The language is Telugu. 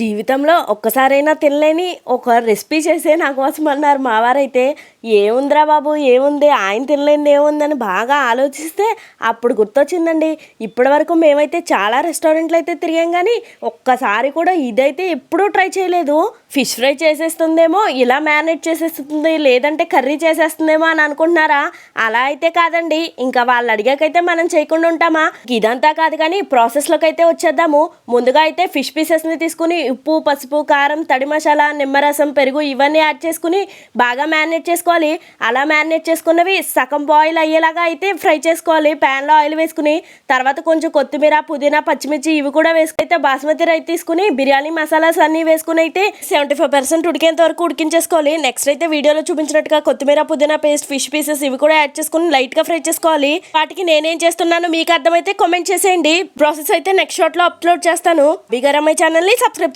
జీవితంలో ఒక్కసారైనా తినలేని ఒక రెసిపీ చేసే నా కోసం అన్నారు మా వారైతే. ఏముందిరా బాబు ఏముంది, ఆయన తినలేనిది ఏముందని బాగా ఆలోచిస్తే అప్పుడు గుర్తొచ్చిందండి. ఇప్పటివరకు మేమైతే చాలా రెస్టారెంట్లు అయితే తిరిగాం, కానీ ఒక్కసారి కూడా ఇదైతే ఎప్పుడూ ట్రై చేయలేదు. ఫిష్ ఫ్రై చేసేస్తుందేమో, ఇలా మ్యారినేట్ చేసేస్తుంది, లేదంటే కర్రీ చేసేస్తుందేమో అని అనుకుంటున్నారా? అలా అయితే కాదండి. ఇంకా వాళ్ళు అడిగాకైతే మనం చేయకుండా ఉంటామా? ఇదంతా కాదు, కానీ ప్రాసెస్లోకి అయితే వచ్చేద్దాము. ముందుగా అయితే ఫిష్ పీసెస్ని తీసుకుని ఉప్పు, పసుపు, కారం, తడి మసాలా, నిమ్మరసం, పెరుగు ఇవన్నీ యాడ్ చేసుకుని బాగా మ్యారినేట్ చేసుకోవాలి. అలా మ్యారినేట్ చేసుకున్నవి సగం బాయిల్ అయ్యేలాగా అయితే ఫ్రై చేసుకోవాలి. ప్యాన్లో ఆయిల్ వేసుకుని తర్వాత కొంచెం కొత్తిమీర, పుదీనా, పచ్చిమిర్చి ఇవి కూడా వేసుకుని అయితే బాస్మతి రైస్ తీసుకుని బిర్యానీ మసాలాస్ అన్నీ వేసుకుని అయితే 75% ఉడికేంత వరకు ఉడికించేసుకోవాలి. నెక్స్ట్ అయితే వీడియోలో చూపించినట్టుగా కొత్తిమీర, పుదీనా పేస్ట్, ఫిష్ పీసెస్ ఇవి కూడా యాడ్ చేసుకుని లైట్గా ఫ్రై చేసుకోవాలి. వాటికి నేనేం చేస్తున్నానో మీకు అర్థమైతే కామెంట్ చేసేయండి. ప్రాసెస్ అయితే నెక్స్ట్ షాట్లో అప్లోడ్ చేస్తాను. బిగరమ్మాయి ఛానల్ని సబ్స్క్రైబ్